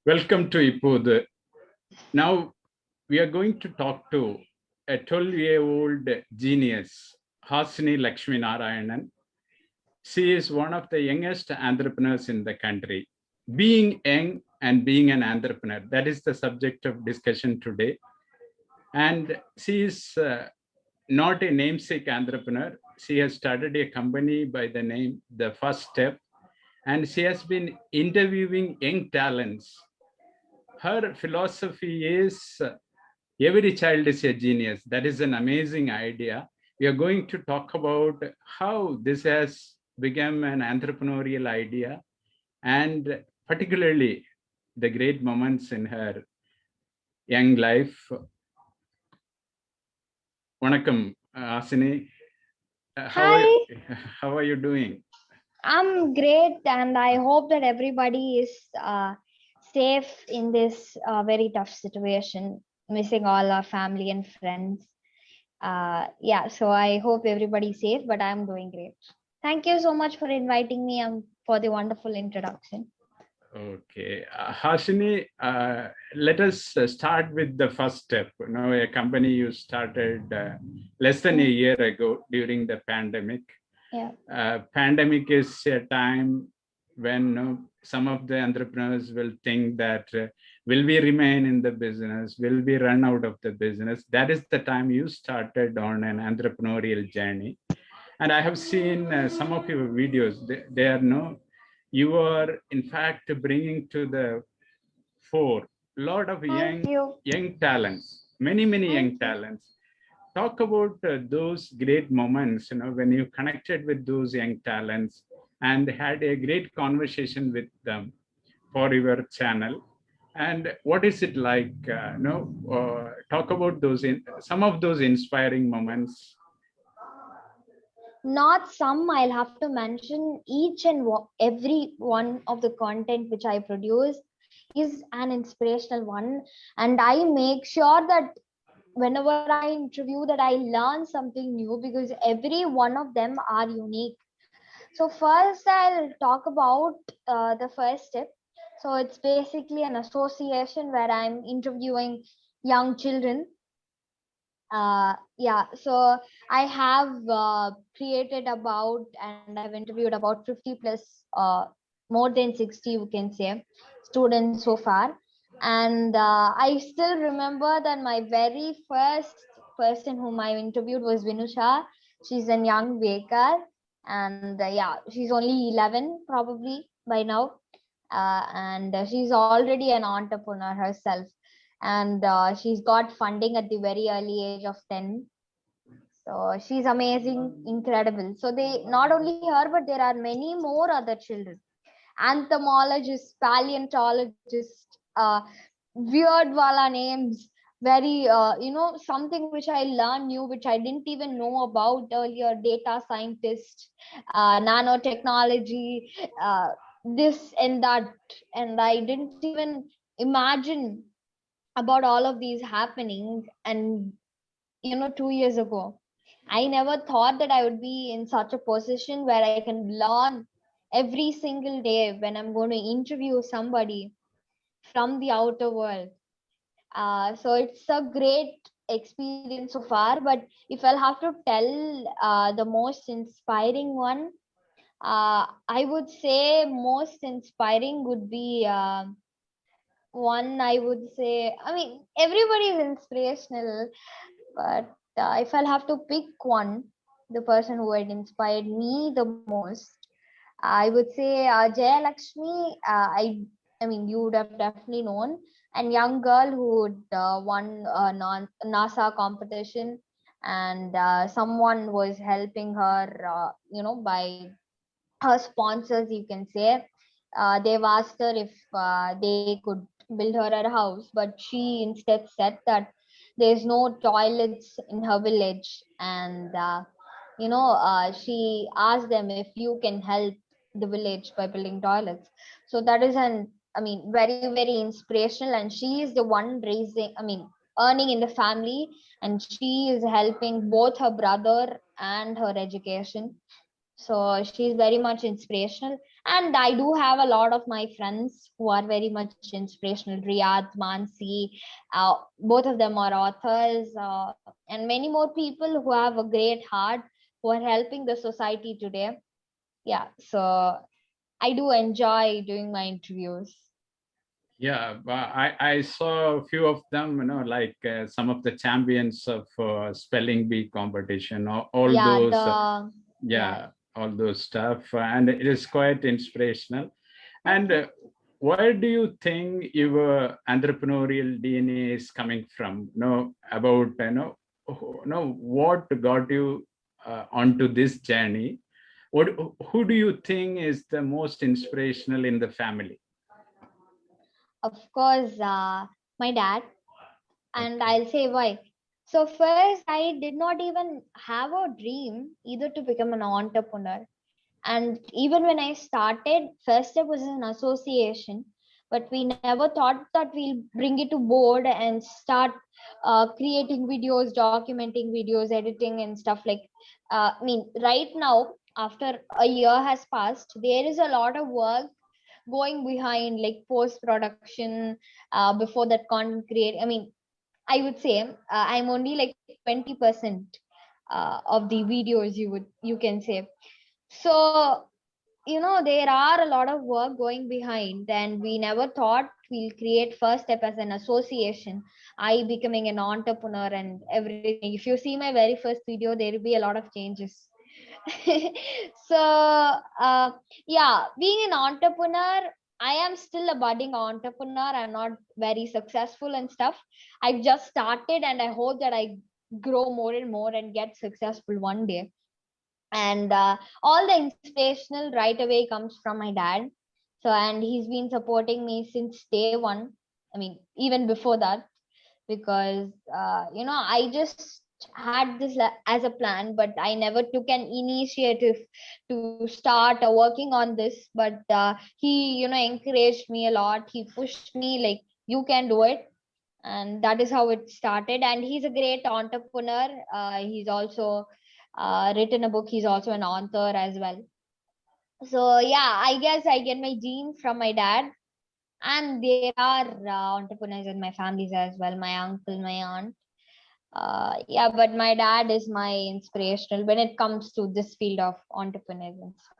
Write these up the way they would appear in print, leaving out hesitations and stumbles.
Welcome to Ippodhu. Now we are going to talk to a 12-year-old genius, Hasini Lakshminarayanan. She is one of the youngest entrepreneurs in the country. Being young and being an entrepreneur, that is the subject of discussion today. And she is not a namesake entrepreneur. She has started a company by the name The First Step, and she has been interviewing young talents. Her philosophy is every child is a genius. That is an amazing idea. We are going to talk about how this has become an entrepreneurial idea, and particularly the great moments in her young life. Vanakkam, Hasini. How are you doing? I'm great, and I hope that everybody is safe in this very tough situation, missing all our family and friends. So I hope everybody's safe, but I'm doing great. Thank you so much for inviting me and for the wonderful introduction. Okay, Hasini, let us start with the first step. You know, a company you started less than a year ago during the pandemic. Yeah. Pandemic is a time when some of the entrepreneurs will think that will we remain in the business, will we run out of the business. That is the time you started on an entrepreneurial journey. And I have seen some of your videos. They are you are in fact bringing to the fore a lot of young talents, many young talents. Talk about those great moments, when you connected with those young talents and had a great conversation with them for your channel. And what is it like? Talk about some of those inspiring moments. Not some, I'll have to mention each and every one of the content which I produce is an inspirational one, and I make sure that whenever I interview that I learn something new, because every one of them are unique. So first I'll talk about the first step. So it's basically an association where I'm interviewing young children. So I have created about, and I've interviewed about 50 plus, more than 60 you can say, students so far. And I still remember that my very first person whom I interviewed was Vinusha. She's a young baker, and she's only 11 probably by now, and she's already an entrepreneur herself, and she's got funding at the very early age of 10. So she's amazing, incredible. So they, not only her, but there are many more other children, entomologists, paleontologists, weird wala names, very something which I learned new, which I didn't even know about earlier, data scientist, nanotechnology, this and that, and I didn't even imagine about all of these happening. And 2 years ago, I never thought that I would be in such a position where I can learn every single day when I'm going to interview somebody from the outer world. So it's a great experience so far. But if I'll have to tell the most inspiring one, I would say most inspiring would be one, I would say, I mean, everybody is inspirational, but if I'll have to pick one, the person who had inspired me the most, I would say Jaya Lakshmi. I mean, you would have definitely known, and young girl who would won a NASA competition, and someone was helping her, by her sponsors, you can say. They've asked her if they could build her a house, but she instead said that there's no toilets in her village, and she asked them if you can help the village by building toilets. So that is very inspirational, and she is the one earning in the family, and she is helping both her brother and her education. So she's very much inspirational. And I do have a lot of my friends who are very much inspirational. Riyadh, Mansi, both of them are authors, and many more people who have a great heart, who are helping the society today. Yeah, so I do enjoy doing my interviews. Yeah, I saw a few of them, like some of the champions of spelling bee competition, all Yeah, those, yeah. yeah, all those stuff. And it is quite inspirational. And Okay. where do you think your entrepreneurial DNA is coming from? About, what got you onto this journey? Who do you think is the most inspirational in the family? Of course, my dad, and Okay. I'll say why. So first, I did not even have a dream either to become an entrepreneur. And even when I started, first step was an association, but we never thought that we'll bring it to board and start creating videos, documenting videos, editing and stuff like. I mean, right now, after a year has passed, there is a lot of work going behind, like post production, before that content create. I mean, I would say I'm only like 20% of the videos you can say. So there are a lot of work going behind, and we never thought we'll create first step as an association, I becoming an entrepreneur and everything. If you see my very first video, there will be a lot of changes. So yeah, being an entrepreneur, I am still a budding entrepreneur. I'm not very successful and stuff. I've just started, and I hope that I grow more and more and get successful one day. And all the inspirational right away comes from my dad. So, and he's been supporting me since day one. I mean, even before that, because I just had this as a plan, but I never took an initiative to start working on this. But he encouraged me a lot. He pushed me like, you can do it. And that is how it started. And he's a great entrepreneur. He's also written a book. He's also an author as well. So yeah, I guess I get my genes from my dad. And there are entrepreneurs in my families as well, my uncle, my aunt. Yeah, but my dad is my inspirational when it comes to this field of entrepreneurs and stuff.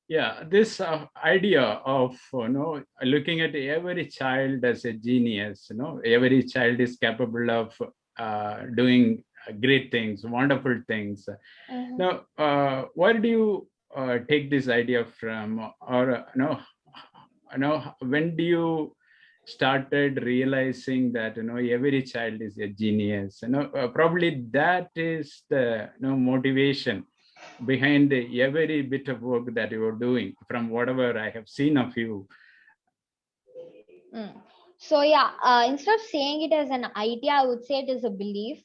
Yeah, this idea of looking at every child as a genius, every child is capable of doing great things, wonderful things. Mhm. Now, where do you take this idea from, or when do you started realizing that every child is a genius? Probably that is the motivation behind every bit of work that you are doing, from whatever I have seen of you. Mm. So yeah, instead of saying it as an idea, I would say it is a belief.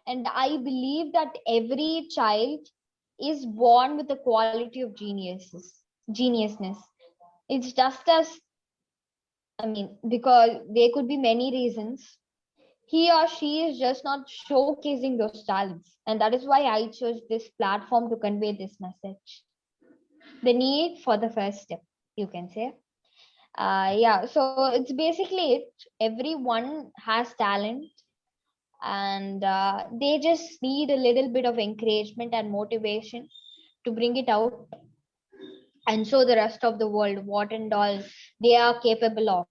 And I believe that every child is born with the quality of geniusness. It's just as, I mean, because there could be many reasons. He or she is just not showcasing those talents. And that is why I chose this platform to convey this message. The need for the first step, you can say. Yeah, so it's basically it. Everyone has talent, and they just need a little bit of encouragement and motivation to bring it out and show the rest of the world what and all they are capable of.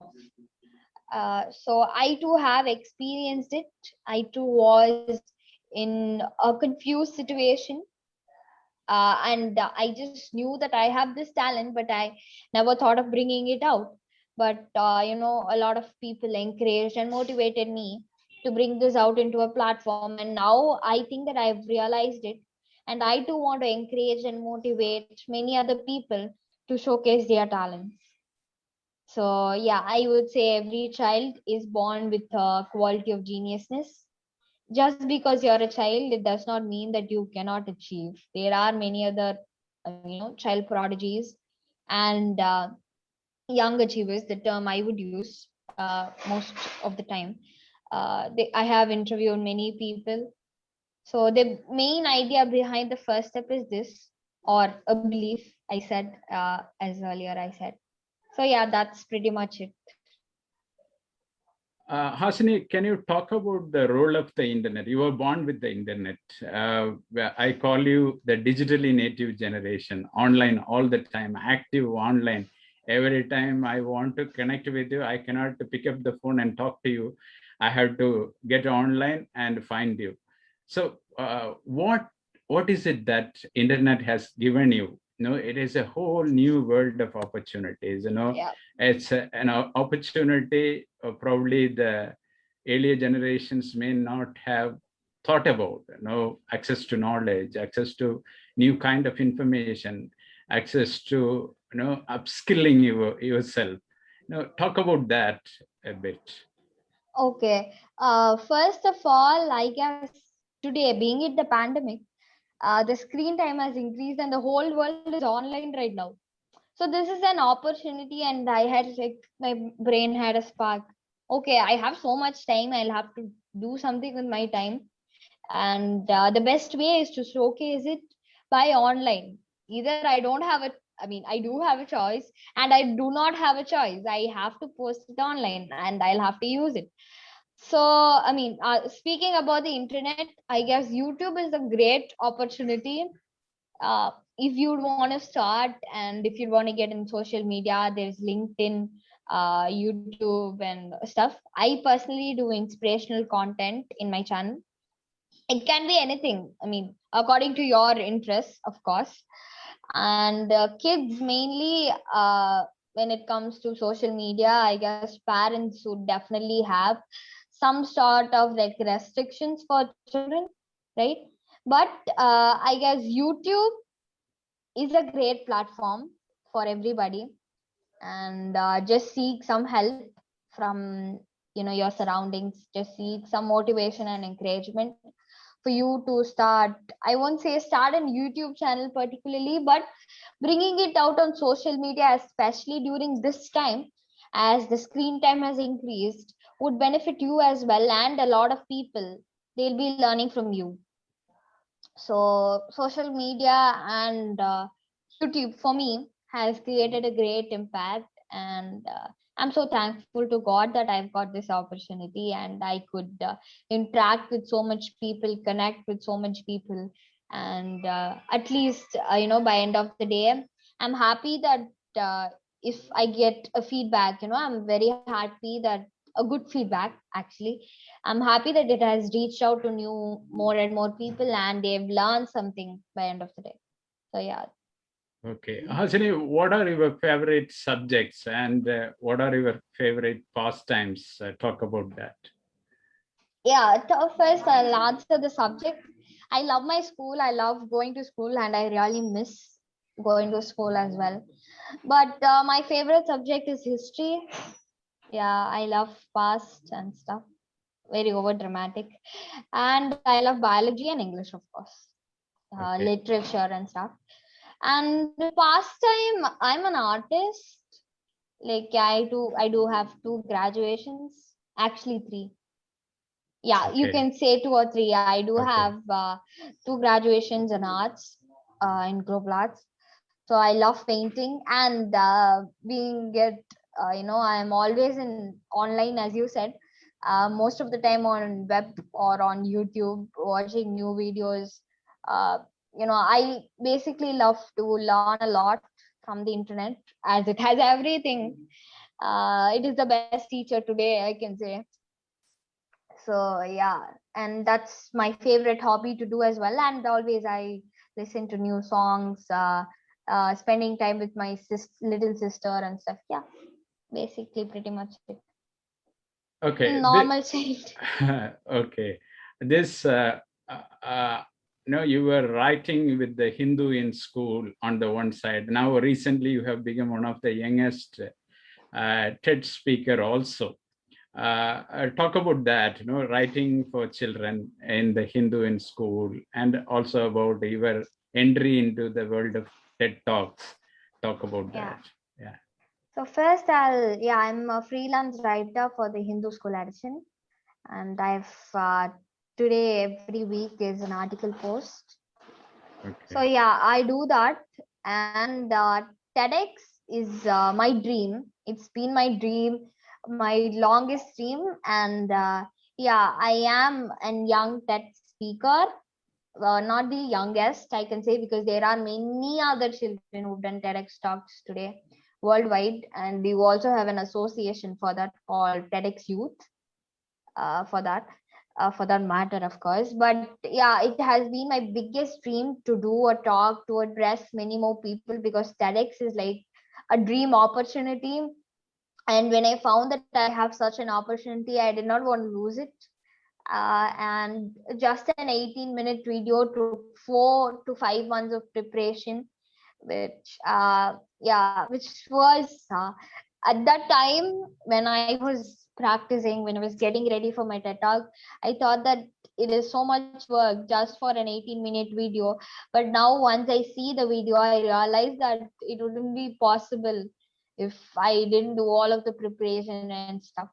So I too have experienced it. I too was in a confused situation, and I just knew that I have this talent, but I never thought of bringing it out. But a lot of people encouraged and motivated me to bring this out into a platform, and now I think that I've realized it, and I too want to encourage and motivate many other people to showcase their talents. So yeah, I would say every child is born with a quality of geniusness. Just because you're a child, it does not mean that you cannot achieve. There are many other child prodigies and young achievers, the term I would use most of the time. I have interviewed many people. So the main idea behind the first step is this: or a belief, I said, as earlier I said. So yeah, that's pretty much it. Hasini, can you talk about the role of the internet? You were born with the internet. I call you the digitally native generation, online all the time, active online. Every time I want to connect with you, I cannot pick up the phone and talk to you. I have to get online and find you. So what is it that internet has given you? It is a whole new world of opportunities. Yeah. It's an opportunity probably the earlier generations may not have thought about. Access to knowledge, access to new kind of information, access to upskilling yourself. Talk about that a bit. Okay. First of all, I guess today, being it the pandemic, the screen time has increased and the whole world is online right now. So this is an opportunity, and I had like my brain had a spark. Okay, I have so much time. I'll have to do something with my time, and the best way is to showcase it by online. Either I don't have a, I mean, I do have a choice, and I do not have a choice. I have to post it online, and I'll have to use it. So, I mean, speaking about the internet, I guess YouTube is a great opportunity. If you want to start and if you want to get in social media, there's LinkedIn, YouTube, and stuff. I personally do inspirational content in my channel. It can be anything, I mean, according to your interests, of course. And kids mainly, when it comes to social media, I guess parents would definitely have some sort of like restrictions for children, right? But I guess YouTube is a great platform for everybody, and just seek some help from your surroundings. Just seek some motivation and encouragement for you to start. I won't say start a YouTube channel particularly, but bringing it out on social media, especially during this time, as the screen time has increased, would benefit you as well, and a lot of people, they'll be learning from you. So social media and YouTube for me has created a great impact, and I'm so thankful to God that I've got this opportunity and I could interact with so much people, connect with so much people, and at least by end of the day, I'm happy that if I get a feedback, I'm very happy that a good feedback actually. I'm happy that it has reached out to new more and more people and they've learned something by end of the day. So yeah. Okay. Hasini, what are your favorite subjects and what are your favorite pastimes? Talk about that. Yeah, first I'll answer the subject. I love my school. I love going to school and I really miss going to school as well. But my favorite subject is history. Yeah, I love past and stuff. Very over dramatic. And I love biology and English, of course. Okay. Literature and stuff. And pastime, I'm an artist. Like I do have two graduations, actually three. Yeah, you Okay. can say two or three. I do Okay. have two graduations in arts, in global arts. So I love painting and being it. I'm always in online, as you said. Most of the time on web or on YouTube, watching new videos. Uh, I basically love to learn a lot from the internet, as it has everything. It is the best teacher today, I can say. So yeah, and that's my favorite hobby to do as well. And always I listen to new songs, spending time with my little sister and stuff. Yeah, basically pretty much it. Okay. Normal child. Okay. This, you were writing with the Hindu in school on the one side. Now, recently, you have become one of the youngest TED speaker also. Talk about that, writing for children in the Hindu in school, and also about your entry into the world of TED Talks. Talk about Yeah. that. Yeah. So first I'm a freelance writer for the Hindu School edition, and I've today every week is an article post. So Okay. yeah, I do that, and TEDx is my dream. It's been my dream, my longest dream, and yeah, I am a young TED speaker. Not the youngest, I can say, because there are many other children who've done TEDx talks today worldwide, and we also have an association for that called TEDx Youth. For that, for that matter, of course. But yeah, it has been my biggest dream to do a talk to address many more people, because TEDx is like a dream opportunity. And when I found that I have such an opportunity, I did not want to lose it. And just an 18-minute video took 4 to 5 months of preparation, which yeah, which was at that time when I was practicing, when I was getting ready for my TED talk, I thought that it is so much work just for an 18-minute video. But now once I see the video, I realize that it wouldn't be possible if I didn't do all of the preparation and stuff.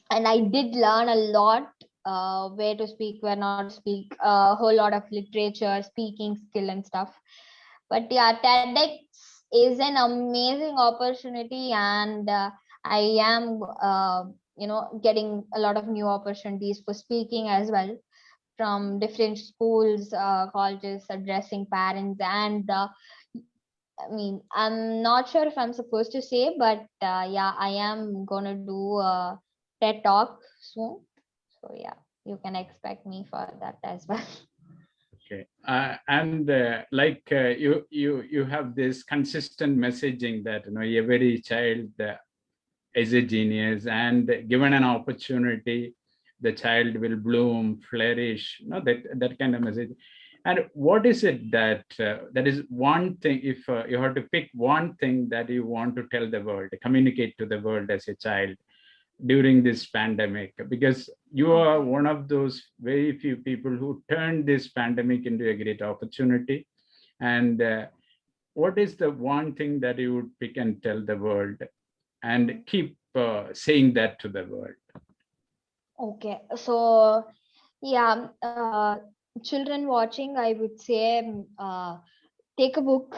And I did learn a lot, where to speak, where not to speak, a whole lot of literature, speaking skill and stuff. But yeah, TEDx is an amazing opportunity, and I am getting a lot of new opportunities for speaking as well, from different schools, colleges, addressing parents. And I mean, I'm not sure if I'm supposed to say, but yeah, I am gonna do a TED talk soon. So yeah, you can expect me for that as well. Okay. And you have this consistent messaging that every child is a genius, and given an opportunity, the child will bloom, flourish. That kind of message. And what is it that is one thing, if you have to pick one thing that you want to tell the world, communicate to the world as a child during this pandemic, because you are Okay. one of those very few people who turned this pandemic into a great opportunity. And what is the one thing that you would pick and tell the world, and keep saying that to the world? Okay. So yeah, children watching, I would say, take a book,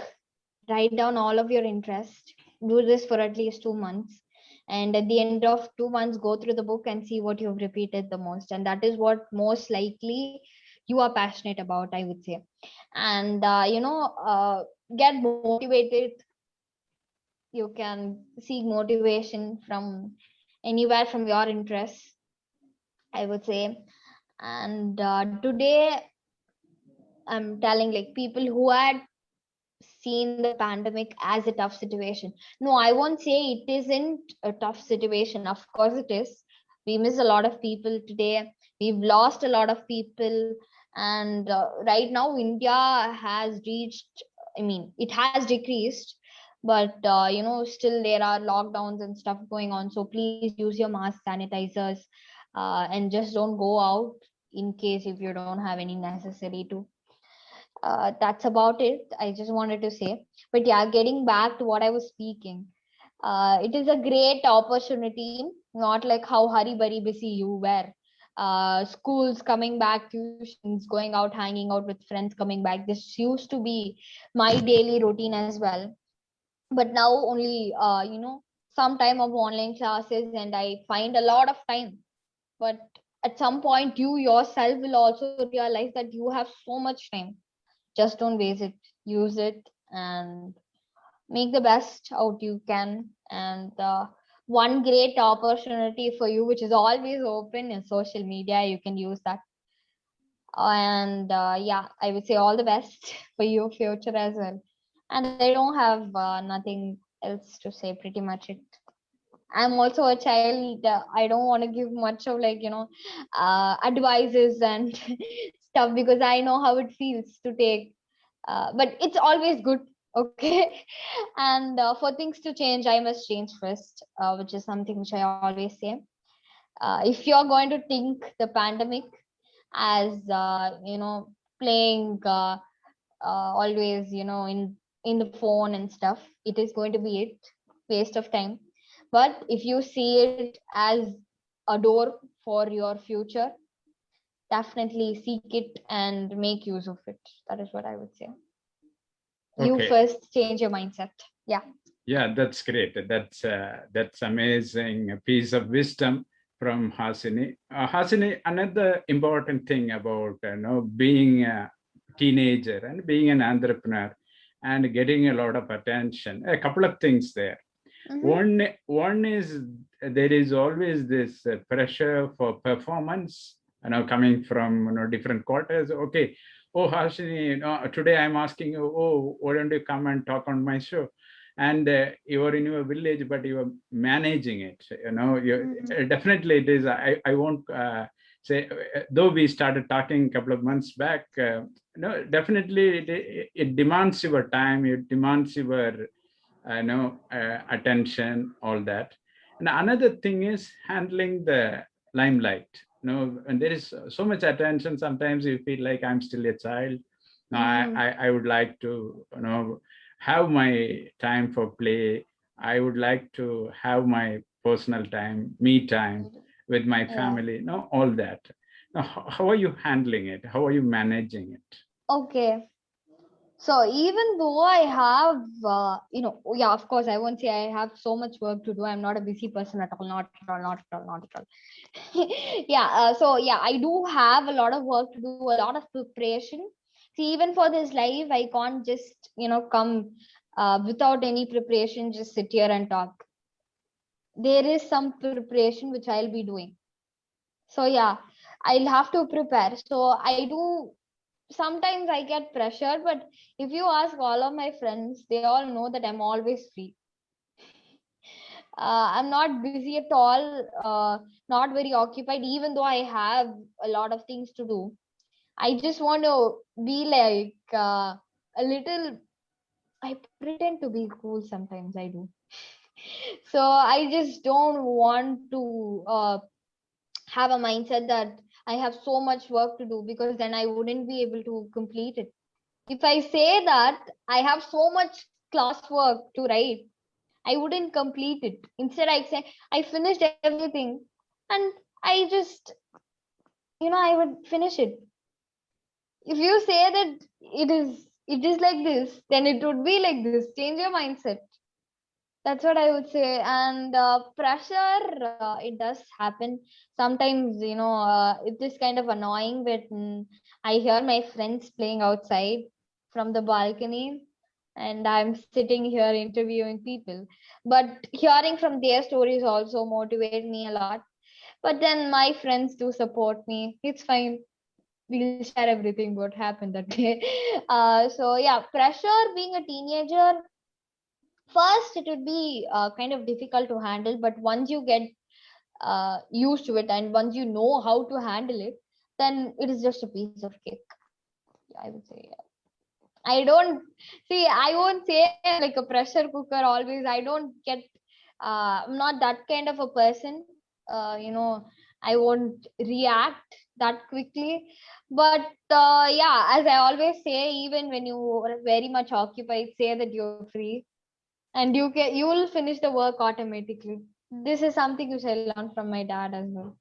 write down all of your interest, do this for at least 2 months, and at the end of 2 months, go through the book and see what you've repeated the most, and that is what most likely you are passionate about, I would say. And get motivated. You can seek motivation from anywhere from your interests, I would say. And today I'm telling, like, people who had seen the pandemic as a tough situation. No, I won't say it isn't a tough situation. Of course it is. We miss a lot of people today. We've lost a lot of people. And right now, India has reached, I mean, it has decreased, but still there are lockdowns and stuff going on. So please use your mask, sanitizers, and just don't go out in case if you don't have any necessary to. That's about it. I just wanted to say. But yeah, getting back to what I was speaking, it is a great opportunity, not like how hurry burry busy you were. Schools coming back, tuitions, going out, hanging out with friends, coming back. This used to be my daily routine as well. But now only, some time of online classes, and I find a lot of time. But at some point, you yourself will also realize that you have so much time. Just don't waste it. Use it and make the best out you can. And one great opportunity for you, which is always open, is social media. You can use that. And yeah, I would say all the best for your future as well. And I don't have nothing else to say. Pretty much it. I'm also a child. I don't want to give much of, like, advices and stuff, because I know how it feels to take. But it's always good. Okay. And for things to change, I must change first, which is something which I always say. If you're going to think the pandemic as playing always in the phone and stuff, it is going to be it waste of time. But if you see it as a door for your future, definitely seek it and make use of it. That is what I would say. You Okay. first change your mindset. Yeah. Yeah, that's great. That's amazing piece of wisdom from Hasini. Hasini, another important thing about being a teenager and being an entrepreneur and getting a lot of attention. A couple of things there. One is there is always this pressure for performance, coming from different quarters. Okay, oh Hasini, today I'm asking you, oh, why don't you come and talk on my show? And you are in your village, but you are managing it. Definitely it is. I won't say, though we started talking a couple of months back. No, definitely it demands your time. It demands your attention, all that. And another thing is handling the limelight. And there is so much attention. Sometimes you feel like I'm still a child. No, I would like to have my time for play. I would like to have my personal time, me time with my family. All that. Now, how are you handling it? How are you managing it? Okay. So even though I have, yeah, of course, I won't say I have so much work to do. I'm not a busy person at all. Not at all. Not at all. Not at all. Yeah. So yeah, I do have a lot of work to do. A lot of preparation. See, even for this live, I can't just come without any preparation. Just sit here and talk. There is some preparation which I'll be doing. So yeah, I'll have to prepare. So I do. Sometimes I get pressure, but if you ask all of my friends, they all know that I'm always free. I'm not busy at all, not very occupied, even though I have a lot of things to do. I just want to be like a little, I pretend to be cool sometimes, I do. So I just don't want to have a mindset that I have so much work to do, because then I wouldn't be able to complete it. If I say that I have so much classwork to write, I wouldn't complete it. Instead, I say I finished everything, and I just, I would finish it. If you say that it is like this, then it would be like this. Change your mindset. That's what I would say. And pressure, it does happen sometimes. It is kind of annoying when I hear my friends playing outside from the balcony, and I'm sitting here interviewing people. But hearing from their stories also motivate me a lot. But then my friends do support me. It's fine. We'll share everything what happened that day. So yeah, pressure being a teenager. First, it would be kind of difficult to handle, but once you get used to it and once you know how to handle it, then it is just a piece of cake. I would say. Yeah. I don't see. I won't say like a pressure cooker always. I don't get. I'm not that kind of a person. I won't react that quickly. But yeah, as I always say, even when you are very much occupied, say that you're free, and you will finish the work automatically. This is something which I learned from my dad as well.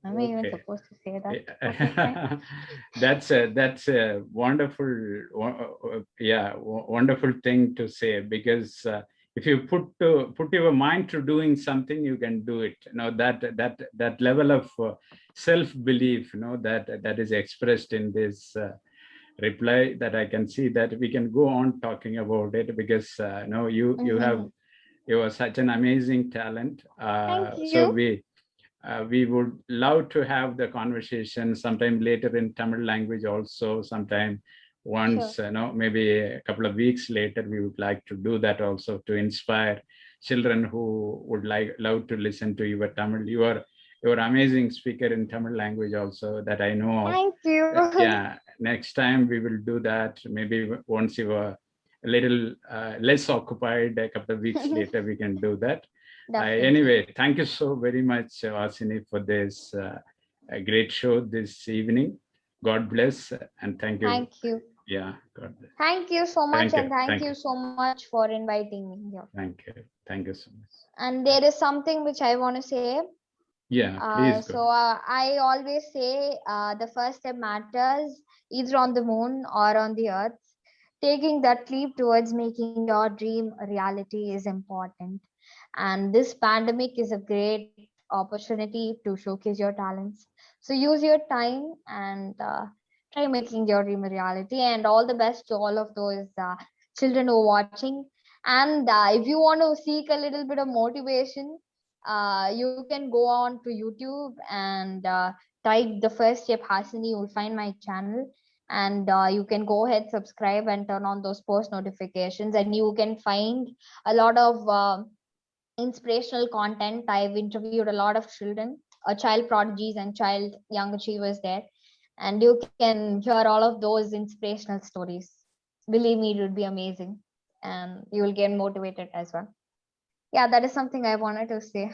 Am I even supposed to say that? Okay, that's a wonderful, wonderful thing to say, because if you put your mind to doing something, you can do it. That level of self-belief, that is expressed in this reply, that I can see that we can go on talking about it, because you are such an amazing talent. Thank you. So we would love to have the conversation sometime later in Tamil language also, sometime once, Sure. maybe a couple of weeks later. We would like to do that also, to inspire children who would love to listen to your Tamil. You're amazing speaker in Tamil language also, that I know of. Thank you. Yeah, next time we will do that. Maybe once you are a little less occupied, a couple of weeks later, we can do that. Anyway, thank you so very much, Hasini, for this great show this evening. God bless, and thank you. Thank you. Yeah, God bless. Thank you so much, and thank you so much for inviting me here. Thank you so much. And there is something which I want to say. Yeah, please So go. I always say the first step matters either on the moon or on the earth. Taking that leap towards making your dream a reality is important. And this pandemic is a great opportunity to showcase your talents. So use your time and try making your dream a reality. And all the best to all of those children who are watching. And if you want to seek a little bit of motivation, you can go on to YouTube and type the first step Hasini. You will find my channel, and you can go ahead, subscribe, and turn on those post notifications, and you can find a lot of inspirational content. I've interviewed a lot of children, child prodigies and child young achievers there, and you can hear all of those inspirational stories. Believe me, it would be amazing, and you will get motivated as well. Yeah, that is something I wanted to say.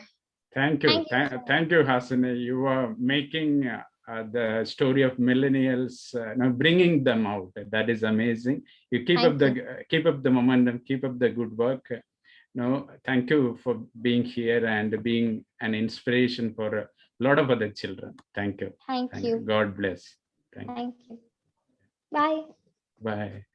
Thank you. Thank you so much. Thank you, Hasini. You are making the story of millennials, bringing them out. That is amazing. You keep up the momentum, keep up the good work. No, thank you for being here and being an inspiration for a lot of other children. Thank you. Thank you. God bless. Thank you. Thank you. Bye. Bye.